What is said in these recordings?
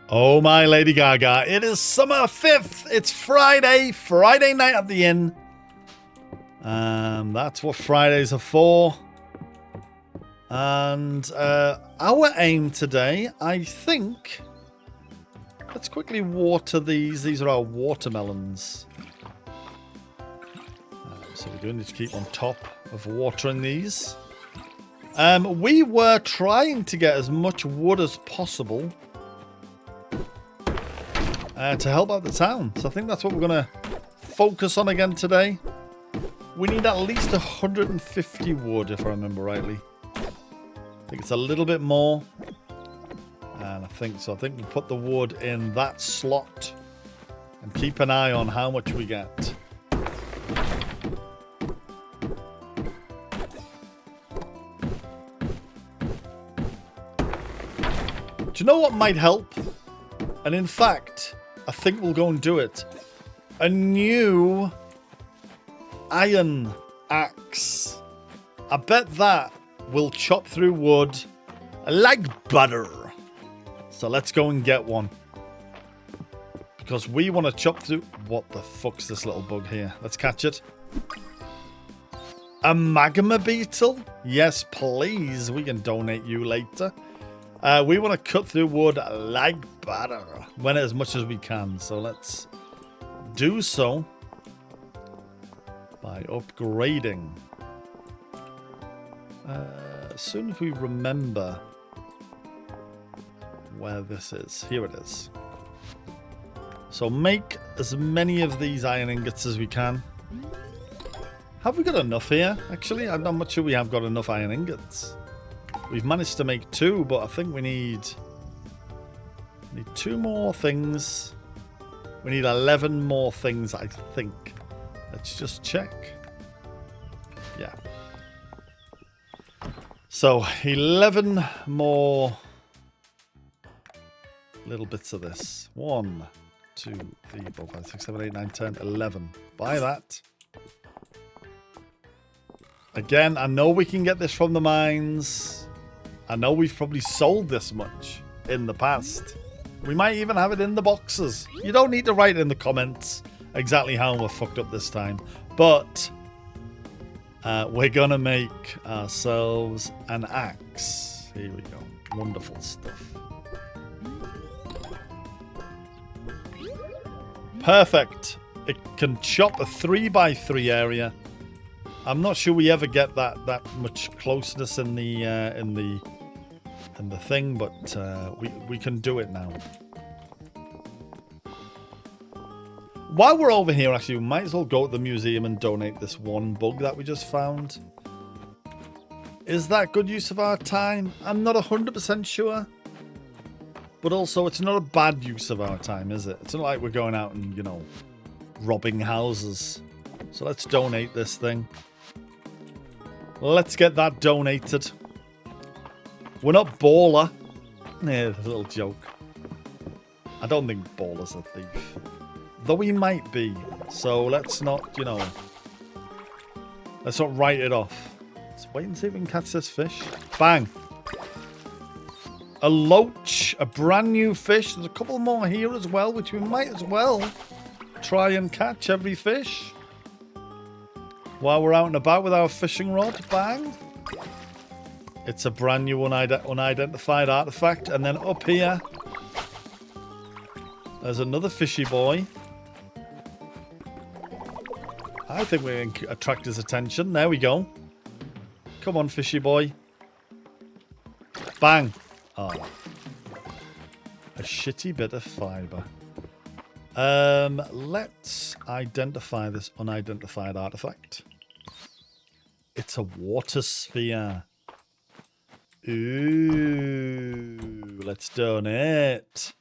Oh my Lady Gaga, it is summer 5th. It's Friday night at the inn. That's what Fridays are for. And our aim today, I think... Let's quickly water these. These are our watermelons. So we do need to keep on top of watering these. We were trying to get as much wood as possible to help out the town. So I think that's what we're going to focus on again today. We need at least 150 wood, if I remember rightly. I think it's a little bit more. And I think so. I think we put the wood in that slot and keep an eye on how much we get. Do you know what might help? And in fact, I think we'll go and do it. A new iron axe. I bet that will chop through wood like butter. So let's go and get one. Because we want to chop through... What the fuck's this little bug here? Let's catch it. A magma beetle? Yes, please. We can donate you later. We want to cut through wood like butter. As much as we can. So let's do so by upgrading. As soon as we remember where this is. Here it is. So make as many of these iron ingots as we can. Have we got enough here? Actually, I'm not much sure we have got enough iron ingots. We've managed to make 2, but I think we need 2 more things. We need 11 more things, I think. Let's just check. Yeah. So, 11 more little bits of this. 1, 2, 3, 4, 5, 6, 7, 8, 9, 10, 11. Buy that. Again, I know we can get this from the mines. I know we've probably sold this much in the past. We might even have it in the boxes. You don't need to write in the comments exactly how we're fucked up this time. But we're going to make ourselves an axe. Here we go. Wonderful stuff. Perfect. It can chop a 3x3 area. I'm not sure we ever get that much closeness in the thing, but we can do it now. While we're over here, actually, we might as well go to the museum and donate this one bug that we just found. Is that good use of our time? I'm not 100% sure. But also, it's not a bad use of our time, is it? It's not like we're going out and, you know, robbing houses. So let's donate this thing. Let's get that donated. We're not Baller. Yeah, a little joke. I don't think Balor's a thief. Though he might be. So let's not, you know... Let's not write it off. Let's wait and see if we can catch this fish. Bang! A loach. A brand new fish. There's a couple more here as well, which we might as well try and catch every fish. While we're out and about with our fishing rod. Bang! It's a brand new unidentified artifact. And then up here, there's another fishy boy. I think we can attract his attention. There we go. Come on, fishy boy. Bang. Oh. A shitty bit of fibre. Let's identify this unidentified artifact. It's a water sphere. Ooh, let's donate.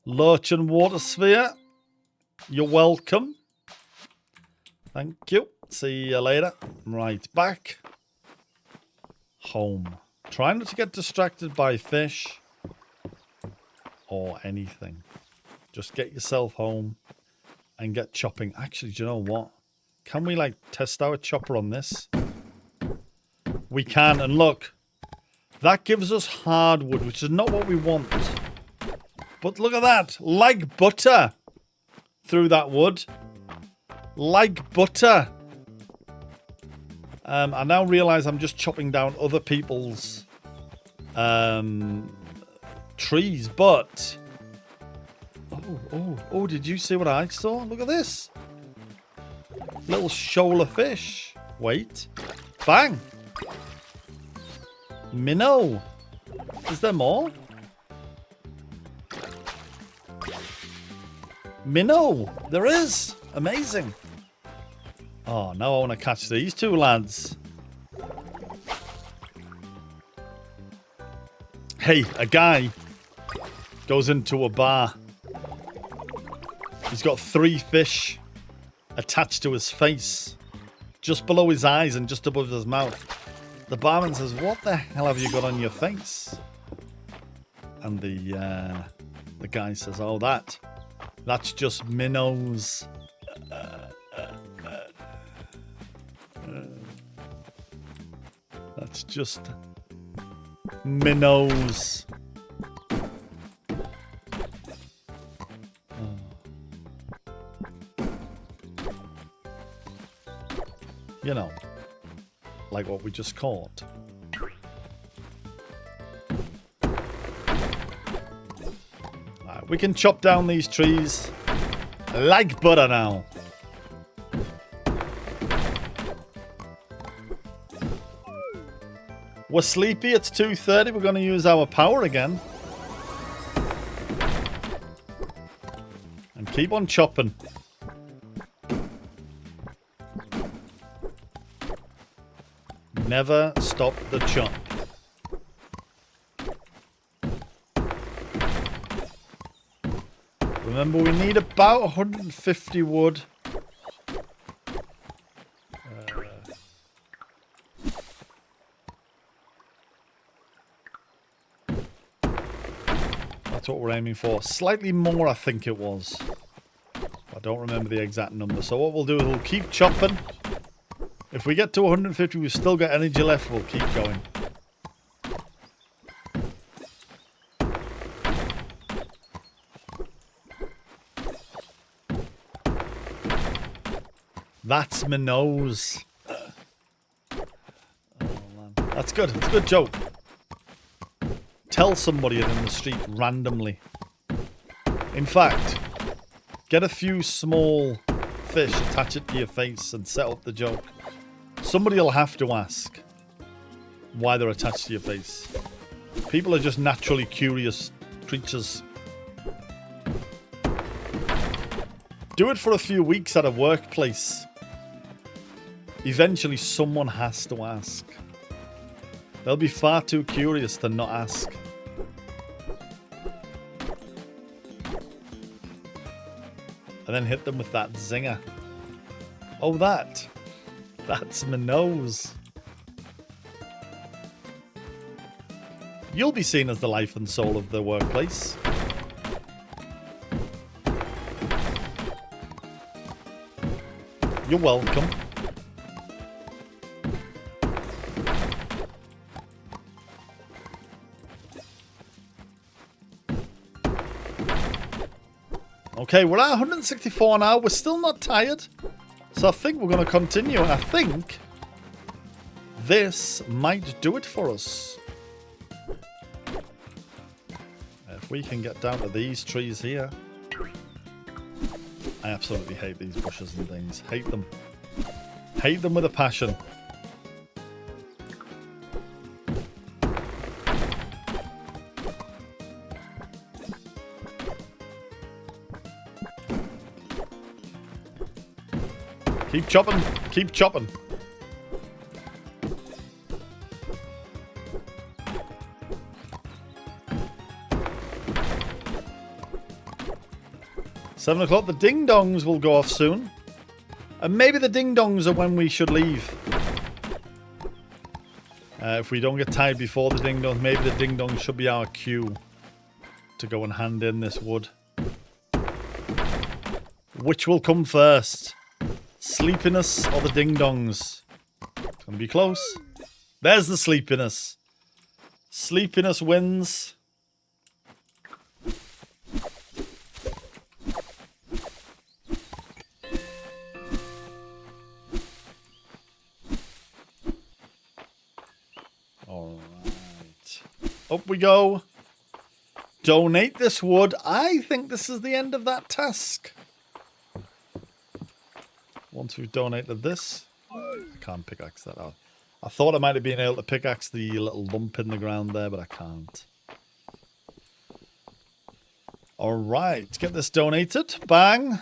Lurchin water sphere. You're welcome. Thank you. See you later. Right, back. Home. Try not to get distracted by fish. Or anything. Just get yourself home. And get chopping. Actually, do you know what? Can we, like, test our chopper on this? We can. And look. That gives us hardwood, which is not what we want. But look at that. Like butter. Through that wood. Like butter. I now realise I'm just chopping down other people's trees, but... Oh, did you see what I saw? Look at this. Little shoal of fish. Wait. Bang. Minnow. Is there more? Minnow. There is. Amazing. Oh, now I want to catch these two lads. Hey, a guy goes into a bar. He's got 3 fish attached to his face, just below his eyes and just above his mouth. The barman says, "What the hell have you got on your face?" And the guy says, "Oh, that's just minnows." That's just minnows. You know, like what we just caught. Right, we can chop down these trees like butter now. We're sleepy, it's 2:30, we're going to use our power again. And keep on chopping. Never stop the chop. Remember, we need about 150 wood. That's what we're aiming for. Slightly more, I think it was. I don't remember the exact number. So what we'll do is we'll keep chopping. If we get to 150, we've still got energy left, we'll keep going. That's my nose. Oh, man. That's good. It's a good joke. Tell somebody it in the street randomly. In fact, get a few small fish, attach it to your face, and set up the joke. Somebody will have to ask why they're attached to your face. People are just naturally curious creatures. Do it for a few weeks at a workplace. Eventually someone has to ask. They'll be far too curious to not ask. And then hit them with that zinger. Oh, that's my nose. You'll be seen as the life and soul of the workplace. You're welcome. Okay, we're at 164 now. We're still not tired. So I think we're going to continue. And I think this might do it for us. If we can get down to these trees here. I absolutely hate these bushes and things. Hate them. Hate them with a passion. Keep chopping. Keep chopping. Seven o'clock. The ding-dongs will go off soon. And maybe the ding-dongs are when we should leave. If we don't get tired before the ding-dongs, maybe the ding-dongs should be our cue to go and hand in this wood. Which will come first? Sleepiness or the ding-dongs? It's going to be close. There's the sleepiness. Sleepiness wins. Up we go. Donate this wood. I think this is the end of that task. Once we've donated this, I can't pickaxe that out. I thought I might have been able to pickaxe the little lump in the ground there, but I can't. Alright, get this donated. Bang.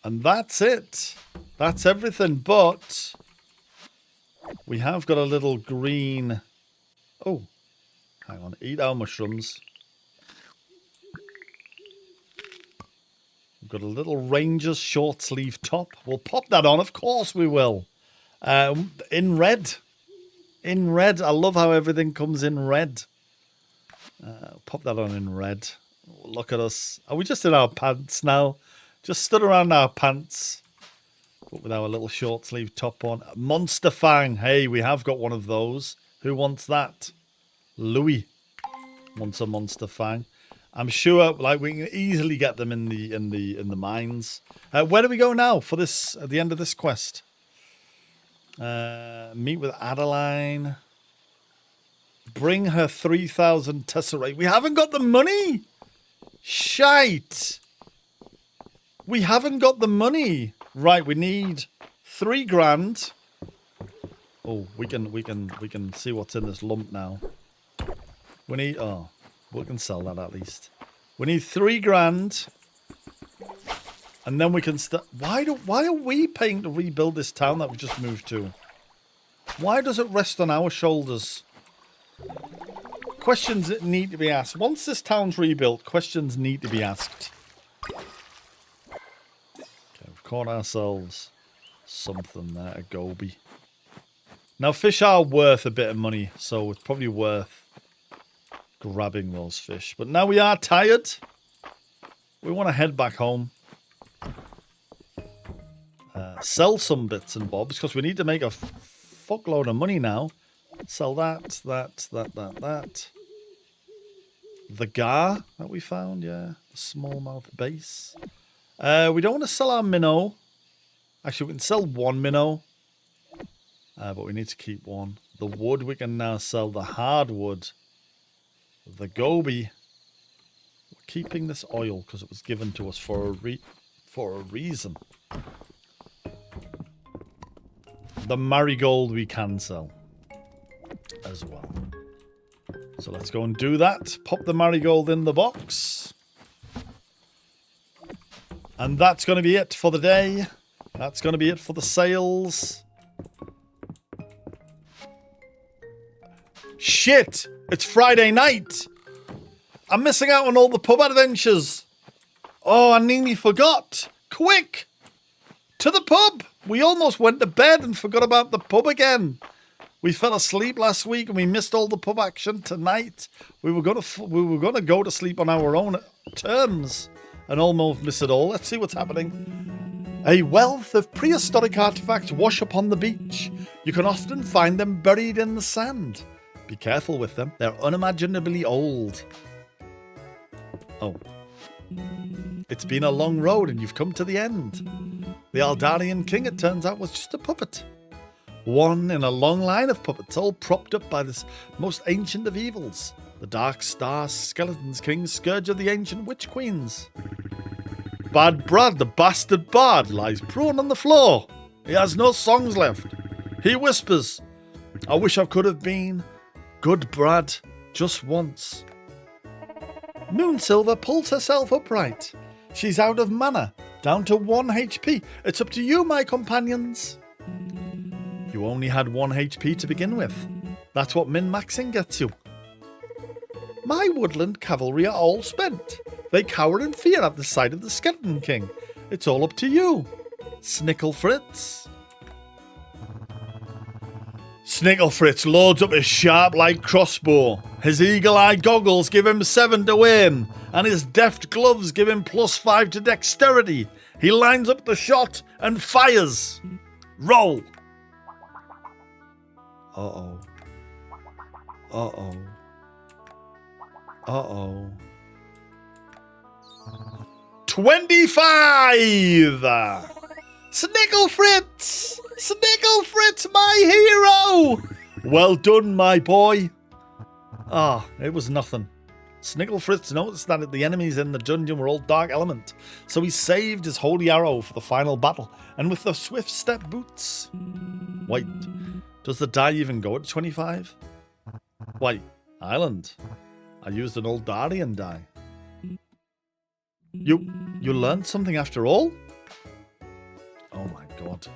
And that's it. That's everything, but we have got a little green... Oh, hang on. Eat our mushrooms. We've got a little Ranger's short sleeve top. We'll pop that on. Of course we will. In red. In red. I love how everything comes in red. Pop that on in red. Look at us. Are we just in our pants now? Just stood around our pants. But with our little short sleeve top on. Monster Fang. Hey, we have got one of those. Who wants that? Louis wants a Monster Fang. I'm sure, like, we can easily get them in the mines. Where do we go now for this? At the end of this quest, meet with Adeline. Bring her 3,000 tesseract. We haven't got the money. Shite. We haven't got the money. Right, we need 3 grand. Oh, we can see what's in this lump now. We need we can sell that at least. We need 3 grand. And then we can start. Why are we paying to rebuild this town that we just moved to? Why does it rest on our shoulders? Questions that need to be asked. Once this town's rebuilt, questions need to be asked. Okay, we've caught ourselves something there, a goby. Now, fish are worth a bit of money, so it's probably worth grabbing those fish. But now we are tired. We want to head back home. Sell some bits and bobs, because we need to make a fuckload of money now. Sell that. The gar that we found, yeah. The smallmouth base. We don't want to sell our minnow. Actually, we can sell 1 minnow. But we need to keep 1. The wood, we can now sell the hardwood. The goby. We're keeping this oil because it was given to us for a reason. The marigold we can sell as well. So let's go and do that. Pop the marigold in the box. And that's going to be it for the day. That's going to be it for the sales. Shit! It's Friday night! I'm missing out on all the pub adventures. Oh, I nearly forgot. Quick! To the pub! We almost went to bed and forgot about the pub again. We fell asleep last week and we missed all the pub action tonight. We were gonna go to sleep on our own terms and almost miss it all. Let's see what's happening. A wealth of prehistoric artifacts wash upon the beach. You can often find them buried in the sand. Be careful with them. They're unimaginably old. Oh. It's been a long road and you've come to the end. The Aldarian king, it turns out, was just a puppet. One in a long line of puppets, all propped up by this most ancient of evils. The Dark Star Skeleton's King, scourge of the ancient witch queens. Bad Brad, the bastard bard, lies prone on the floor. He has no songs left. He whispers, I wish I could have been good Brad just once. Moonsilver pulls herself upright. She's out of mana, down to 1 HP. It's up to you, my companions. You only had 1 HP to begin with. That's what min-maxing gets you. My woodland cavalry are all spent. They cower in fear at the sight of the Skeleton King. It's all up to you, Snickle Fritz. Snickle Fritz loads up his sharp light crossbow. His eagle-eye goggles give him 7 to aim, and his deft gloves give him +5 to dexterity. He lines up the shot and fires. Roll. Uh-oh. Uh-oh. Uh-oh. 25! Snickle Fritz! Snickle Fritz, my hero! Well done, my boy. Ah, it was nothing. Snigglefritz noticed that the enemies in the dungeon were all dark element, so he saved his holy arrow for the final battle, and with the swift step boots. Wait, does the die even go at 25? Wait, Island. I used an old Dardian die. You learned something after all? Oh my god.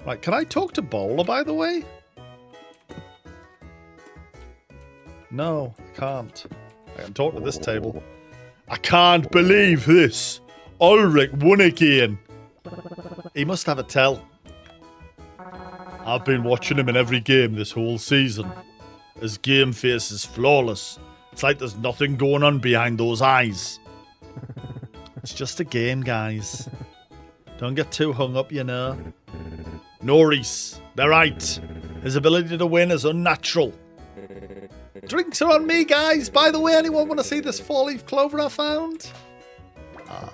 Right, can I talk to Balor, by the way? No, I can't. I can talk to this table. I can't believe this. Ulrich won again. He must have a tell. I've been watching him in every game this whole season. His game face is flawless. It's like there's nothing going on behind those eyes. It's just a game, guys. Don't get too hung up, you know. No, Reese. They're right. His ability to win is unnatural. Drinks are on me, guys. By the way, anyone want to see this 4-leaf clover I found? Ah,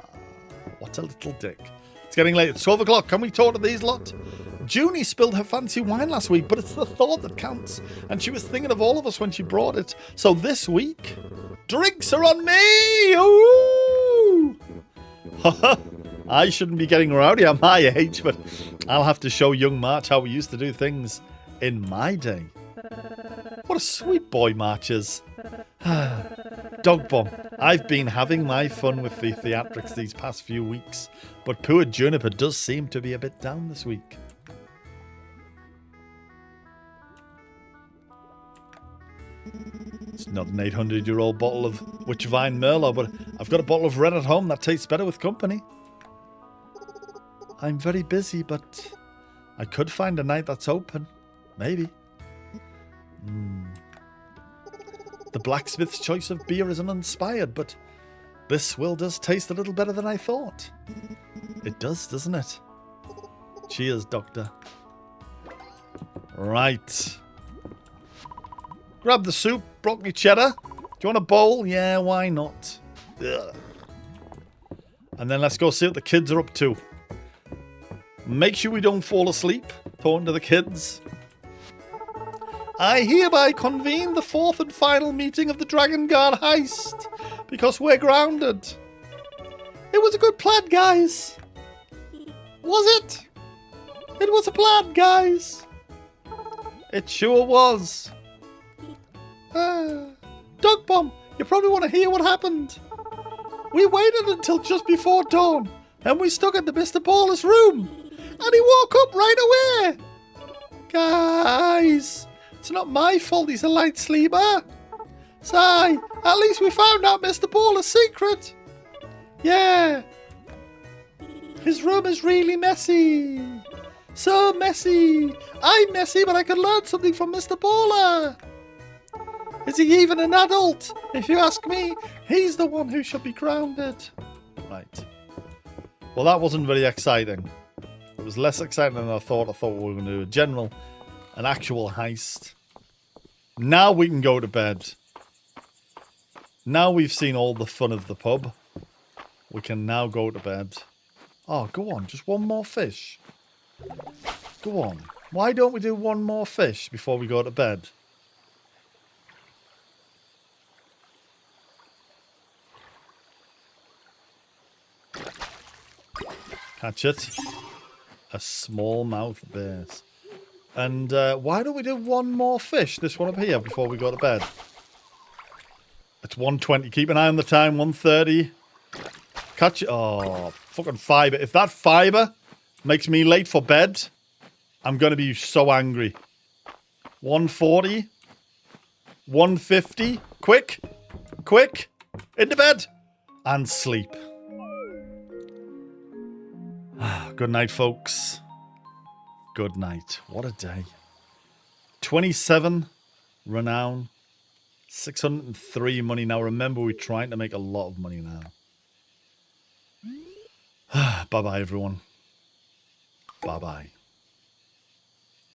what a little dick. It's getting late. It's 12 o'clock. Can we talk to these lot? Junie spilled her fancy wine last week, but it's the thought that counts. And she was thinking of all of us when she brought it. So this week, drinks are on me! Ooh! I shouldn't be getting rowdy at my age, but I'll have to show young March how we used to do things in my day. What a sweet boy March is. Dog Bomb. I've been having my fun with the theatrics these past few weeks, but poor Juniper does seem to be a bit down this week. It's not an 800-year-old bottle of Witchvine Merlot, but I've got a bottle of red at home that tastes better with company. I'm very busy, but I could find a night that's open. Maybe. The blacksmith's choice of beer is uninspired, but this will does taste a little better than I thought. It does, doesn't it? Cheers, Doctor. Right. Grab the soup, broccoli cheddar. Do you want a bowl? Yeah, why not? Ugh. And then let's go see what the kids are up to. Make sure we don't fall asleep talking to the kids. I hereby convene the 4th and final meeting of the Dragon Guard Heist, because we're grounded. It was a good plan, guys. Was it? It was a plan, guys. It sure was. Dog Bomb, you probably want to hear what happened. We waited until just before dawn, and we stuck at the Mr. Paulus room, and he woke up right away. Guys, it's not my fault he's a light sleeper. Sigh, at least we found out Mr. Paulus' secret. Yeah. His room is really messy. So messy. I'm messy, but I could learn something from Mr. Paula. Is he even an adult? If you ask me, he's the one who should be grounded. Right. Well, that wasn't very exciting. It was less exciting than I thought. I thought we were going to do an actual heist. Now we can go to bed. Now we've seen all the fun of the pub. We can now go to bed. Oh, go on. Just one more fish. Go on. Why don't we do one more fish before we go to bed? Catch it. A smallmouth bass. And why don't we do one more fish, this one up here, before we go to bed? It's 1:20. Keep an eye on the time. 1:30. Catch it. Oh, fucking fibre. If that fibre makes me late for bed, I'm going to be so angry. 1:40. 1:50. Quick. Quick. Into bed. And sleep. Good night, folks. Good night. What a day. 27 renown. 603 money. Now remember, we're trying to make a lot of money now. Bye-bye, everyone. Bye-bye.